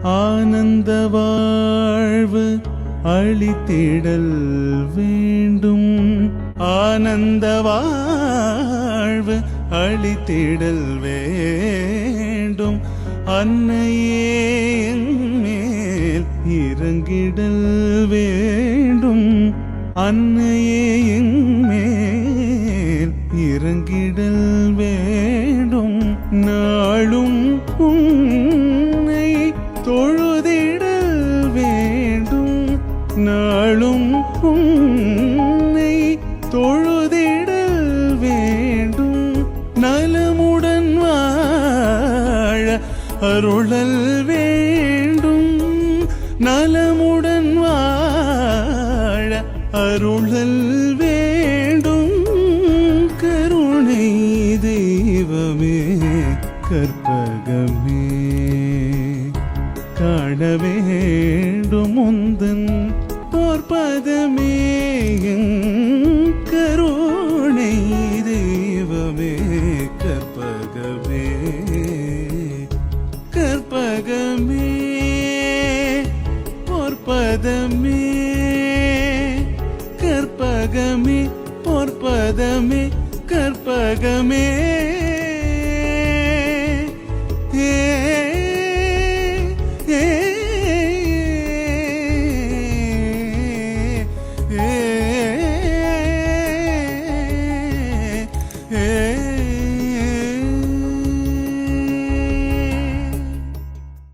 ஆனந்த வாழ்வு அளித்திடல் வேண்டும். ஆனந்த வாழ்வு அளித்திடல் வேண்டும். அன்னையே மேல் இறங்கிடல் வேண்டும். அன்னையே மேல் இறங்கிடல் வேண்டும். நாளும் உன்னை தொழுதிடல் வேண்டும். நாளும் உன்னை தொழுதிடல் வேண்டும். நலமுடன் வாழ அருளல் வேண்டும். நலமுடன் வாழ அருளல் வேண்டும். கருணை தெய்வமே கற்பகமே காண வேண்டும் உந்தன் போர்பதமே. கருணை தெய்வமே கற்பகமே கற்பகமே போர்பதமே. கற்பகமே போர்பதமே கற்பகமே.